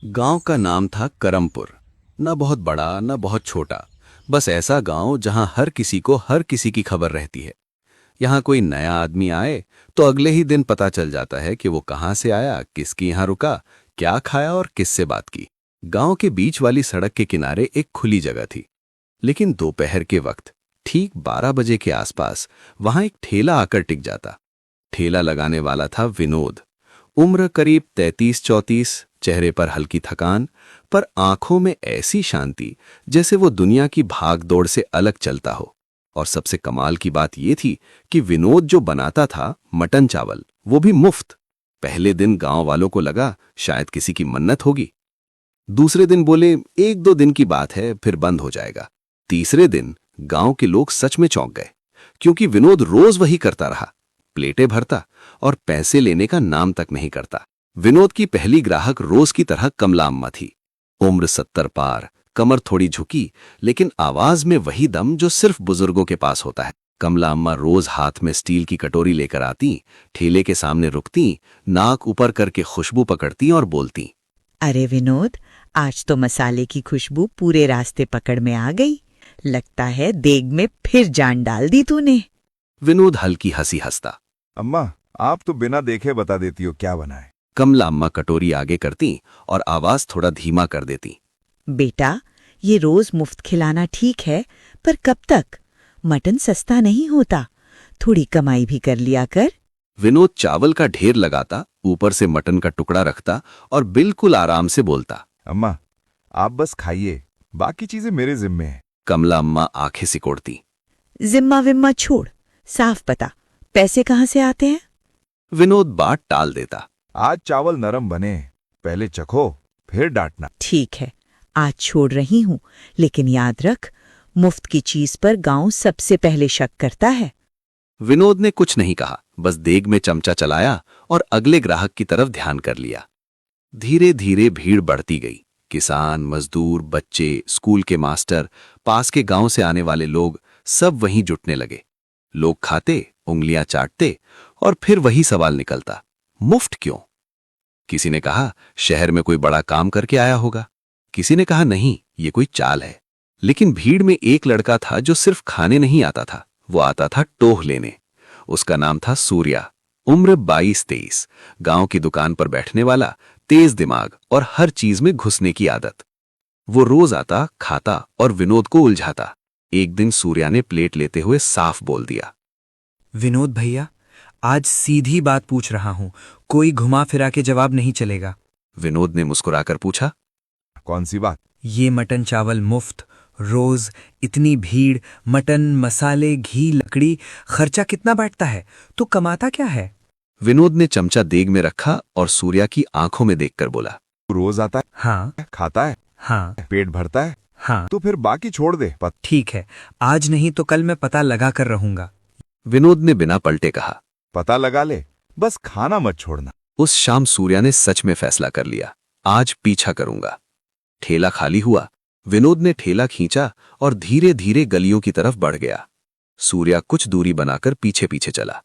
गांव का नाम था करमपुर। न बहुत बड़ा न बहुत छोटा, बस ऐसा गांव जहां हर किसी को हर किसी की खबर रहती है। यहां कोई नया आदमी आए तो अगले ही दिन पता चल जाता है कि वो कहां से आया, किसकी यहां रुका, क्या खाया और किससे बात की। गांव के बीच वाली सड़क के किनारे एक खुली जगह थी, लेकिन दोपहर के वक्त ठीक 12 बजे के आसपास वहां एक ठेला आकर टिक जाता। ठेला लगाने वाला था विनोद। उम्र करीब 33-34, चेहरे पर हल्की थकान, पर आंखों में ऐसी शांति जैसे वो दुनिया की भागदौड़ से अलग चलता हो। और सबसे कमाल की बात यह थी कि विनोद जो बनाता था मटन चावल, वो भी मुफ्त। पहले दिन गांव वालों को लगा शायद किसी की मन्नत होगी। दूसरे दिन बोले एक दो दिन की बात है, फिर बंद हो जाएगा। तीसरे दिन गांव के लोग सच में चौंक गए, क्योंकि विनोद रोज वही करता रहा, प्लेटें भरता और पैसे लेने का नाम तक नहीं करता। विनोद की पहली ग्राहक रोज की तरह कमला अम्मा थी। उम्र 70 पार, कमर थोड़ी झुकी, लेकिन आवाज में वही दम जो सिर्फ बुजुर्गों के पास होता है। कमला अम्मा रोज हाथ में स्टील की कटोरी लेकर आती, ठेले के सामने रुकती, नाक ऊपर करके खुशबू पकड़ती और बोलती, अरे विनोद, आज तो मसाले की खुशबू पूरे रास्ते पकड़ में आ गई। लगता है देग में फिर जान डाल दी तूने। विनोद हल्की हंसी हंसता। अम्मा, आप तो बिना देखे बता देती हो क्या बना है। कमला अम्मा कटोरी आगे करती और आवाज थोड़ा धीमा कर देती। बेटा, ये रोज मुफ्त खिलाना ठीक है, पर कब तक? मटन सस्ता नहीं होता, थोड़ी कमाई भी कर लिया कर। विनोद चावल का ढेर लगाता, ऊपर से मटन का टुकड़ा रखता और बिल्कुल आराम से बोलता, अम्मा, आप बस खाइए, बाकी चीजें मेरे जिम्मे हैं। कमला अम्मा आंखें सिकोड़ती। जिम्मा विम्मा छोड़, साफ बता, पैसे कहाँ से आते हैं? विनोद बात टाल देता। आज चावल नरम बने, पहले चखो फिर डांटना। ठीक है, आज छोड़ रही हूँ, लेकिन याद रख, मुफ्त की चीज पर गांव सबसे पहले शक करता है। विनोद ने कुछ नहीं कहा, बस देग में चमचा चलाया और अगले ग्राहक की तरफ ध्यान कर लिया। धीरे धीरे भीड़ बढ़ती गई। किसान, मजदूर, बच्चे, स्कूल के मास्टर, पास के गांव से आने वाले लोग सब वहीं जुटने लगे। लोग खाते, उंगलियां चाटते और फिर वही सवाल निकलता, मुफ्त क्यों? किसी ने कहा शहर में कोई बड़ा काम करके आया होगा, किसी ने कहा नहीं, ये कोई चाल है। लेकिन भीड़ में एक लड़का था जो सिर्फ खाने नहीं आता था, वो आता था टोह लेने। उसका नाम था सूर्या। उम्र 22-23, गांव की दुकान पर बैठने वाला, तेज दिमाग और हर चीज में घुसने की आदत। वो रोज आता, खाता और विनोद को उलझाता। एक दिन सूर्या ने प्लेट लेते हुए साफ बोल दिया, विनोद भैया, आज सीधी बात पूछ रहा हूं, कोई घुमा फिरा के जवाब नहीं चलेगा। विनोद ने मुस्कुराकर पूछा, कौन सी बात? ये मटन चावल मुफ्त, रोज इतनी भीड़, मटन, मसाले, घी, लकड़ी, खर्चा कितना बैठता है? तो कमाता क्या है? विनोद ने चमचा देग में रखा और सूर्या की आंखों में देखकर बोला, रोज आता हाँ है, खाता है, हाँ पेट भरता है, हाँ। तो फिर बाकी छोड़ दे। ठीक है, आज नहीं तो कल मैं पता लगा कर रहूंगा। विनोद ने बिना पलटे कहा। पता लगा ले, बस खाना मत छोड़ना। उस शाम सूर्या ने सच में फैसला कर लिया, आज पीछा करूंगा। ठेला खाली हुआ। विनोद ने ठेला खींचा और धीरे धीरे गलियों की तरफ बढ़ गया। सूर्या कुछ दूरी बनाकर पीछे पीछे चला।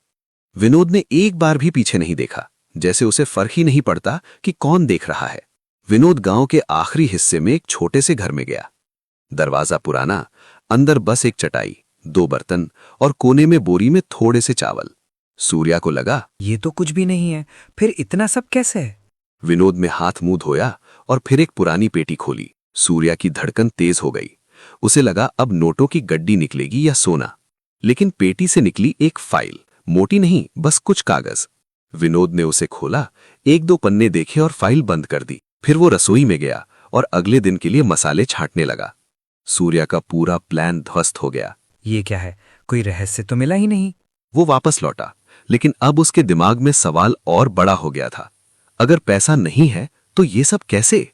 विनोद ने एक बार भी पीछे नहीं देखा, जैसे उसे फर्क ही नहीं पड़ता कि कौन देख रहा है। विनोद गांव के आखिरी हिस्से में एक छोटे से घर में गया। दरवाजा पुराना, अंदर बस एक चटाई, 2 बर्तन और कोने में बोरी में थोड़े से चावल। सूर्या को लगा ये तो कुछ भी नहीं है, फिर इतना सब कैसे है? विनोद में हाथ मुंह धोया और फिर एक पुरानी पेटी खोली। सूर्या की धड़कन तेज हो गई। उसे लगा अब नोटों की गड्डी निकलेगी या सोना, लेकिन पेटी से निकली एक फाइल, मोटी नहीं, बस कुछ कागज। विनोद ने उसे खोला, 1-2 पन्ने देखे और फाइल बंद कर दी। फिर वो रसोई में गया और अगले दिन के लिए मसाले छांटने लगा। सूर्या का पूरा प्लान ध्वस्त हो गया। ये क्या है? कोई रहस्य तो मिला ही नहीं। वो वापस लौटा, लेकिन अब उसके दिमाग में सवाल और बड़ा हो गया था। अगर पैसा नहीं है तो ये सब कैसे?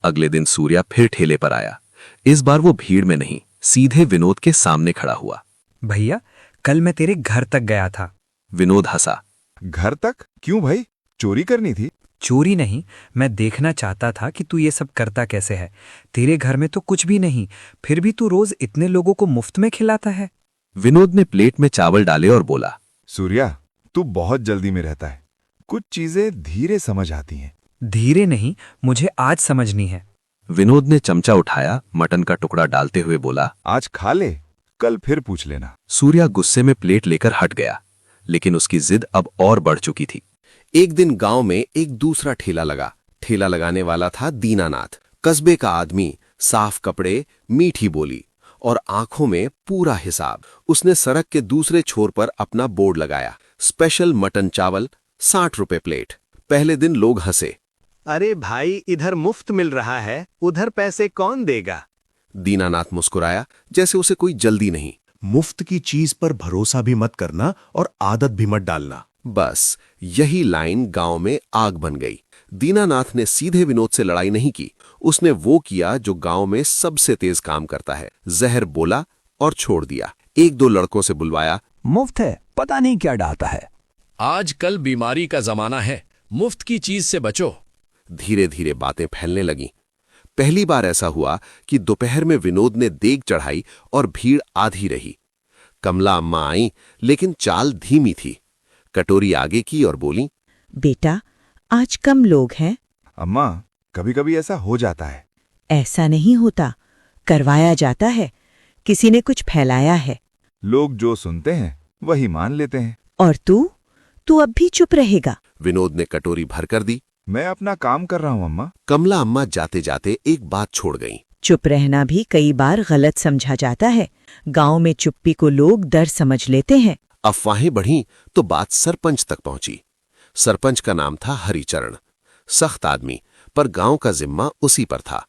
अगले दिन सूर्या फिर ठेले पर आया। इस बार वो भीड़ में नहीं, सीधे विनोद के सामने खड़ा हुआ। भैया, कल मैं तेरे घर तक गया था। विनोद हंसा। घर तक? क्यों भाई, चोरी करनी थी? चोरी नहीं, मैं देखना चाहता था कि तू ये सब करता कैसे है। तेरे घर में तो कुछ भी नहीं, फिर भी तू रोज इतने लोगों को मुफ्त में खिलाता है। विनोद ने प्लेट में चावल डाले और बोला, सूर्या, तू बहुत जल्दी में रहता है, कुछ चीजें धीरे समझ आती हैं। धीरे नहीं, मुझे आज समझनी है। विनोद ने चमचा उठाया, मटन का टुकड़ा डालते हुए बोला। आज खा ले, कल फिर पूछ लेना। सूर्या गुस्से में प्लेट लेकर हट गया, लेकिन उसकी जिद अब और बढ़ चुकी थी। एक दिन गांव में एक दूसरा ठेला लगा। ठेला लगाने वाला था दीनानाथ, कस्बे का आदमी, साफ कपड़े, मीठी बोली और आंखों में पूरा हिसाब। उसने सड़क के दूसरे छोर पर अपना बोर्ड लगाया, स्पेशल मटन चावल 60 रुपए प्लेट। पहले दिन लोग हंसे। अरे भाई, इधर मुफ्त मिल रहा है, उधर पैसे कौन देगा? दीनानाथ मुस्कुराया, जैसे उसे कोई जल्दी नहीं। मुफ्त की चीज पर भरोसा भी मत करना और आदत भी मत डालना। बस यही लाइन गांव में आग बन गई। दीनानाथ ने सीधे विनोद से लड़ाई नहीं की। उसने वो किया जो गांव में सबसे तेज काम करता है, जहर बोला और छोड़ दिया। एक दो लड़कों से बुलवाया। मुफ्त है, पता नहीं क्या डालता है। आजकल बीमारी का जमाना है, मुफ्त की चीज से बचो। धीरे धीरे बातें फैलने लगीं। पहली बार ऐसा हुआ कि दोपहर में विनोद ने देग चढ़ाई और भीड़ आधी रही। कमला अम्मा आई, लेकिन चाल धीमी थी। कटोरी आगे की और बोली, बेटा, आज कम लोग हैं। अम्मा, कभी कभी ऐसा हो जाता है। ऐसा नहीं होता, करवाया जाता है। किसी ने कुछ फैलाया है। लोग जो सुनते हैं वही मान लेते हैं। और तू अब भी चुप रहेगा? विनोद ने कटोरी भर कर दी। मैं अपना काम कर रहा हूं अम्मा। कमला अम्मा जाते जाते एक बात छोड़ गईं। चुप रहना भी कई बार गलत समझा जाता है। गांव में चुप्पी को लोग डर समझ लेते हैं। अफवाहें बढ़ीं तो बात सरपंच तक पहुंची। सरपंच का नाम था हरिचरण, सख्त आदमी, पर गांव का जिम्मा उसी पर था।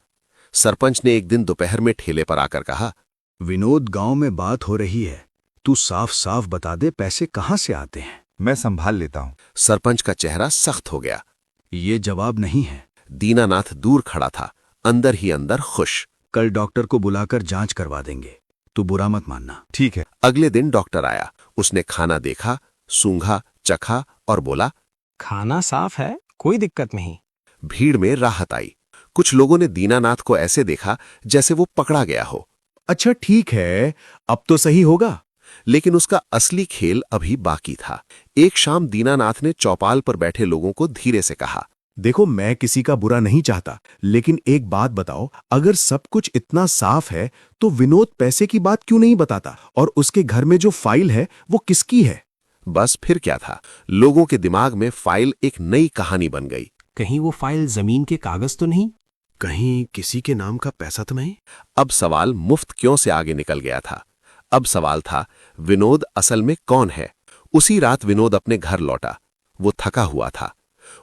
सरपंच ने एक दिन दोपहर में ठेले पर आकर कहा, विनोद, गांव में बात हो रही है, तू साफ साफ बता दे पैसे कहां से आते हैं। मैं संभाल लेता हूं। सरपंच का चेहरा सख्त हो गया। ये जवाब नहीं है। दीनानाथ दूर खड़ा था, अंदर ही अंदर खुश। कल डॉक्टर को बुलाकर जांच करवा देंगे, तू बुरा मत मानना। ठीक है। अगले दिन डॉक्टर आया। उसने खाना देखा, सूंघा, चखा और बोला, खाना साफ है, कोई दिक्कत नहीं। भीड़ में राहत आई। कुछ लोगों ने दीनानाथ को ऐसे देखा जैसे वो पकड़ा गया हो। अच्छा ठीक है, अब तो सही होगा। लेकिन उसका असली खेल अभी बाकी था। एक शाम दीनानाथ ने चौपाल पर बैठे लोगों को धीरे से कहा, देखो, मैं किसी का बुरा नहीं चाहता, लेकिन एक बात बताओ, अगर सब कुछ इतना साफ है तो विनोद पैसे की बात क्यों नहीं बताता? और उसके घर में जो फाइल है वो किसकी है? बस फिर क्या था, लोगों के दिमाग में फाइल एक नई कहानी बन गई। कहीं वो फाइल जमीन के कागज तो नहीं? कहीं किसी के नाम का पैसा तो नहीं? अब सवाल मुफ्त क्यों से आगे निकल गया था। अब सवाल था, विनोद असल में कौन है? उसी रात विनोद अपने घर लौटा। वो थका हुआ था।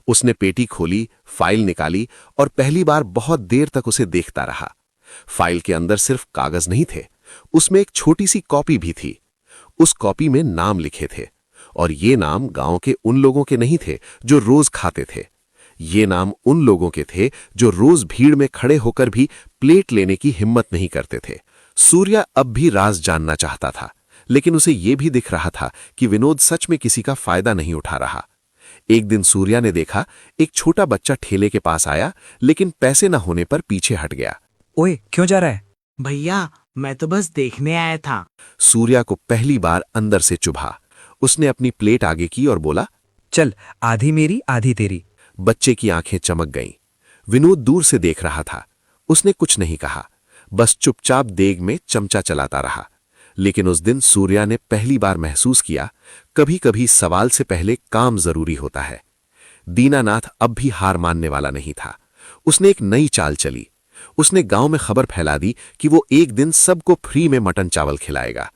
उसने पेटी खोली, फाइल निकाली और पहली बार बहुत देर तक उसे देखता रहा। फाइल के अंदर सिर्फ कागज नहीं थे, उसमें एक छोटी सी कॉपी भी थी। उस कॉपी में नाम लिखे थे, और ये नाम गांव के उन लोगों के नहीं थे जो रोज खाते थे। ये नाम उन लोगों के थे जो रोज भीड़ में खड़े होकर भी प्लेट लेने की हिम्मत नहीं करते थे। सूर्या अब भी राज जानना चाहता था, लेकिन उसे यह भी दिख रहा था कि विनोद सच में किसी का फायदा नहीं उठा रहा। एक दिन सूर्या ने देखा, एक छोटा बच्चा ठेले के पास आया, लेकिन पैसे न होने पर पीछे हट गया। ओए, क्यों जा रहा है? भैया, मैं तो बस देखने आया था। सूर्या को पहली बार अंदर से चुभा। उसने अपनी प्लेट आगे की और बोला, चल, आधी मेरी आधी तेरी। बच्चे की आंखें चमक गईं। विनोद दूर से देख रहा था। उसने कुछ नहीं कहा, बस चुपचाप देग में चमचा चलाता रहा। लेकिन उस दिन सूर्या ने पहली बार महसूस किया, कभी कभी सवाल से पहले काम जरूरी होता है। दीनानाथ अब भी हार मानने वाला नहीं था। उसने एक नई चाल चली। उसने गांव में खबर फैला दी कि वो एक दिन सबको फ्री में मटन चावल खिलाएगा।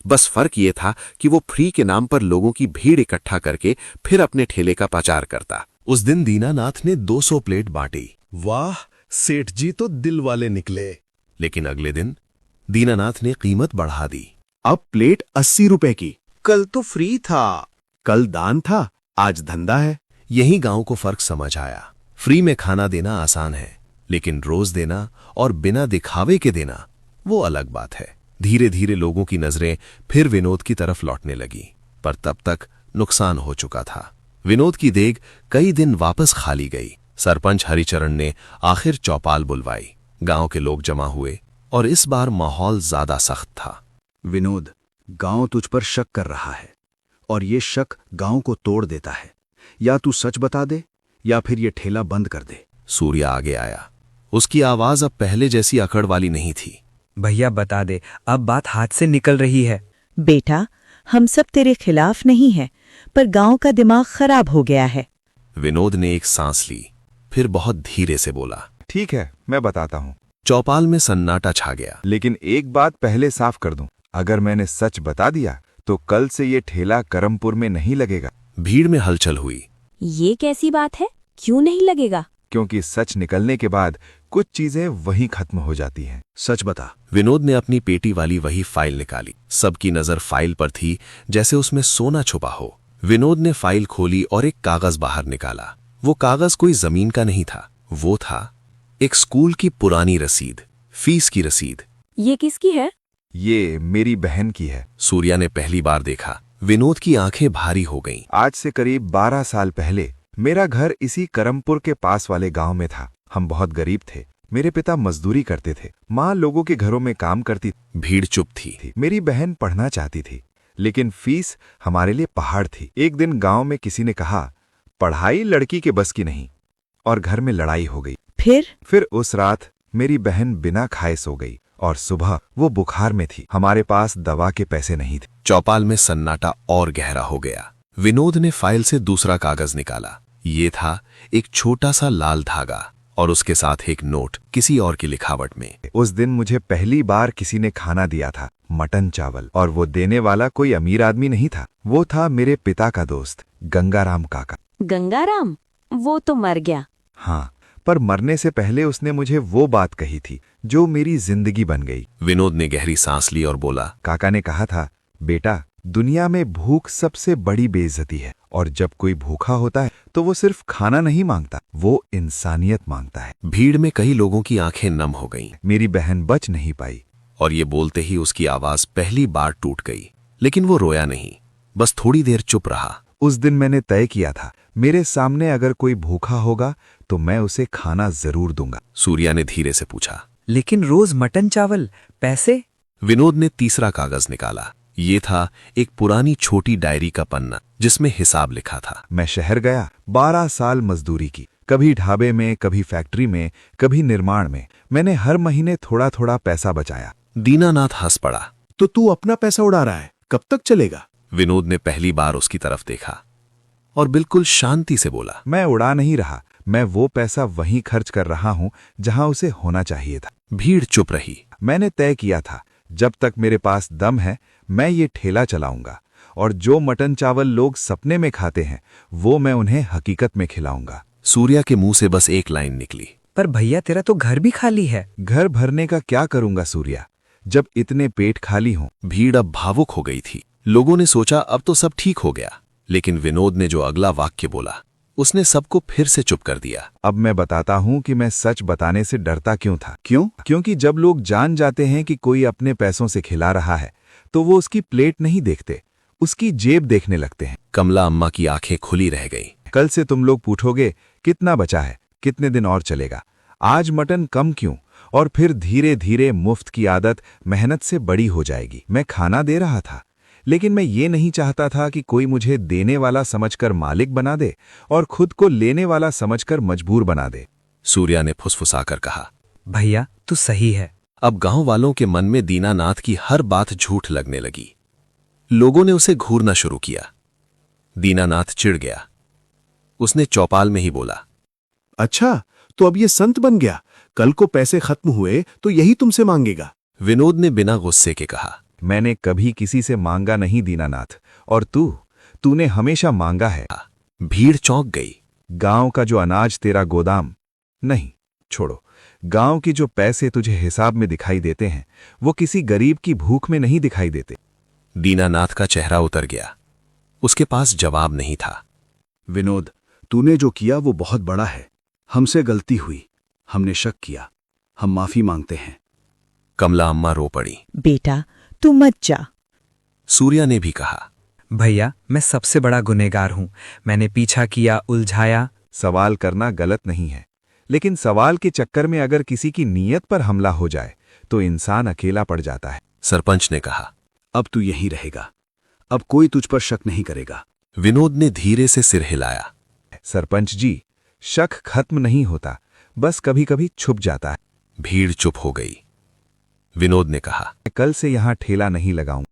बस फर्क ये था कि वो फ्री के नाम पर लोगों की भीड़ इकट्ठा करके फिर अपने ठेले का प्रचार करता। उस दिन दीनानाथ ने 200 प्लेट बांटी। वाह, सेठ जी तो दिल वाले निकले। लेकिन अगले दिन दीनानाथ ने कीमत बढ़ा दी। अब प्लेट 80 रुपए की। कल तो फ्री था। कल दान था, आज धंधा है। यही गांव को फर्क समझ आया। फ्री में खाना देना आसान है, लेकिन रोज देना और बिना दिखावे के देना वो अलग बात है। धीरे धीरे लोगों की नजरें फिर विनोद की तरफ लौटने लगी, पर तब तक नुकसान हो चुका था। विनोद की देग कई दिन वापस खाली गई। सरपंच हरिचरण ने आखिर चौपाल बुलवाई। गांव के लोग जमा हुए और इस बार माहौल ज्यादा सख्त था। विनोद, गांव तुझ पर शक कर रहा है और ये शक गांव को तोड़ देता है। या तू सच बता दे या फिर ये ठेला बंद कर दे। सूर्या आगे आया। उसकी आवाज अब पहले जैसी अकड़ वाली नहीं थी। भैया बता दे, अब बात हाथ से निकल रही है। बेटा, हम सब तेरे खिलाफ नहीं हैं, पर गांव का दिमाग खराब हो गया है। विनोद ने एक सांस ली, फिर बहुत धीरे से बोला। ठीक है, मैं बताता हूँ। चौपाल में सन्नाटा छा गया। लेकिन एक बात पहले साफ कर दूं, अगर मैंने सच बता दिया तो कल से ये ठेला करमपुर में नहीं लगेगा। भीड़ में हलचल हुई। ये कैसी बात है? क्यों नहीं लगेगा? क्योंकि सच निकलने के बाद कुछ चीजें वहीं खत्म हो जाती हैं। सच बता। विनोद ने अपनी पेटी वाली वही फाइल निकाली। सबकी नजर फाइल पर थी, जैसे उसमें सोना छुपा हो। विनोद ने फाइल खोली और एक कागज बाहर निकाला। वो कागज कोई जमीन का नहीं था, वो था एक स्कूल की पुरानी रसीद, फीस की रसीद। ये किसकी है? ये मेरी बहन की है। सूर्या ने पहली बार देखा। विनोद की आंखें भारी हो गईं। आज से करीब 12 साल पहले मेरा घर इसी करमपुर के पास वाले गांव में था। हम बहुत गरीब थे। मेरे पिता मजदूरी करते थे, माँ लोगों के घरों में काम करती भीड़ चुप थी। मेरी बहन पढ़ना चाहती थी, लेकिन फीस हमारे लिए पहाड़ थी। एक दिन गांव में किसी ने कहा, पढ़ाई लड़की के बस की नहीं, और घर में लड़ाई हो गई। फिर उस रात मेरी बहन बिना खाए सो गई और सुबह वो बुखार में थी। हमारे पास दवा के पैसे नहीं थे। चौपाल में सन्नाटा और गहरा हो गया। विनोद ने फाइल से दूसरा कागज निकाला। ये था एक छोटा सा लाल धागा और उसके साथ एक नोट किसी और की लिखावट में। उस दिन मुझे पहली बार किसी ने खाना दिया था, मटन चावल, और वो देने वाला कोई अमीर आदमी नहीं था। वो था मेरे पिता का दोस्त, गंगाराम काका। गंगाराम? वो तो मर गया। हाँ, पर मरने से पहले उसने मुझे वो बात कही थी जो मेरी जिंदगी बन गई। विनोद ने गहरी सांस ली और बोला, काका ने कहा था, बेटा, दुनिया में भूख सबसे बड़ी बेइज्जती है, और जब कोई भूखा होता है तो वो सिर्फ खाना नहीं मांगता, वो इंसानियत मांगता है। भीड़ में कई लोगों की आंखें नम हो गईं। मेरी बहन बच नहीं पाई। और ये बोलते ही उसकी आवाज पहली बार टूट गई। लेकिन वो रोया नहीं, बस थोड़ी देर चुप रहा। उस दिन मैंने तय किया था, मेरे सामने अगर कोई भूखा होगा तो मैं उसे खाना जरूर दूंगा। सूर्या ने धीरे से पूछा, लेकिन रोज मटन चावल, पैसे? विनोद ने तीसरा कागज निकाला। ये था एक पुरानी छोटी डायरी का पन्ना जिसमें हिसाब लिखा था। मैं शहर गया, 12 साल मजदूरी की, कभी ढाबे में, कभी फैक्ट्री में, कभी निर्माण में। मैंने हर महीने थोड़ा थोड़ा पैसा बचाया। दीनानाथ हंस पड़ा। तो तू अपना पैसा उड़ा रहा है, कब तक चलेगा? विनोद ने पहली बार उसकी तरफ देखा और बिल्कुल शांति से बोला, मैं उड़ा नहीं रहा, मैं वो पैसा वहीं खर्च कर रहा हूं जहां उसे होना चाहिए था। भीड़ चुप रही। मैंने तय किया था, जब तक मेरे पास दम है मैं ये ठेला चलाऊंगा, और जो मटन चावल लोग सपने में खाते हैं वो मैं उन्हें हकीकत में खिलाऊंगा। सूर्या के मुंह से बस एक लाइन निकली, पर भैया तेरा तो घर भी खाली है। घर भरने का क्या करूंगा सूर्या, जब इतने पेट खाली हों। भीड़ अब भावुक हो गई थी। लोगों ने सोचा अब तो सब ठीक हो गया, लेकिन विनोद ने जो अगला वाक्य बोला उसने सबको फिर से चुप कर दिया। अब मैं बताता हूं कि मैं सच बताने से डरता क्यों था। क्यों? क्योंकि जब लोग जान जाते हैं कि कोई अपने पैसों से खिला रहा है तो वो उसकी प्लेट नहीं देखते, उसकी जेब देखने लगते हैं। कमला अम्मा की आंखें खुली रह गई। कल से तुम लोग पूछोगे कितना बचा है, कितने दिन और चलेगा, आज मटन कम क्यों, और फिर धीरे धीरे मुफ्त की आदत मेहनत से बड़ी हो जाएगी। मैं खाना दे रहा था, लेकिन मैं ये नहीं चाहता था कि कोई मुझे देने वाला समझकर मालिक बना दे और खुद को लेने वाला समझकर मजबूर बना दे। सूर्या ने फुसफुसाकर कहा, भैया तू सही है। अब गांव वालों के मन में दीनानाथ की हर बात झूठ लगने लगी। लोगों ने उसे घूरना शुरू किया। दीनानाथ चिढ़ गया। उसने चौपाल में ही बोला, अच्छा, तो अब ये संत बन गया, कल को पैसे खत्म हुए तो यही तुमसे मांगेगा। विनोद ने बिना गुस्से के कहा, मैंने कभी किसी से मांगा नहीं दीनानाथ, और तूने हमेशा मांगा है। भीड़ चौंक गई। गांव का जो अनाज तेरा गोदाम नहीं, छोड़ो, गांव की जो पैसे तुझे हिसाब में दिखाई देते हैं वो किसी गरीब की भूख में नहीं दिखाई देते। दीनानाथ का चेहरा उतर गया। उसके पास जवाब नहीं था। विनोद, तूने जो किया वो बहुत बड़ा है, हमसे गलती हुई, हमने शक किया, हम माफी मांगते हैं। कमला अम्मा रो पड़ी। बेटा, तू मत जा। सूर्या ने भी कहा, भैया मैं सबसे बड़ा गुनहगार हूँ, मैंने पीछा किया, उलझाया। सवाल करना गलत नहीं है, लेकिन सवाल के चक्कर में अगर किसी की नीयत पर हमला हो जाए तो इंसान अकेला पड़ जाता है। सरपंच ने कहा, अब तू यहीं रहेगा, अब कोई तुझ पर शक नहीं करेगा। विनोद ने धीरे से सिर हिलाया। सरपंच जी, शक खत्म नहीं होता, बस कभी कभी छुप जाता है। भीड़ चुप हो गई। विनोद ने कहा, कल से यहाँ ठेला नहीं लगाऊं।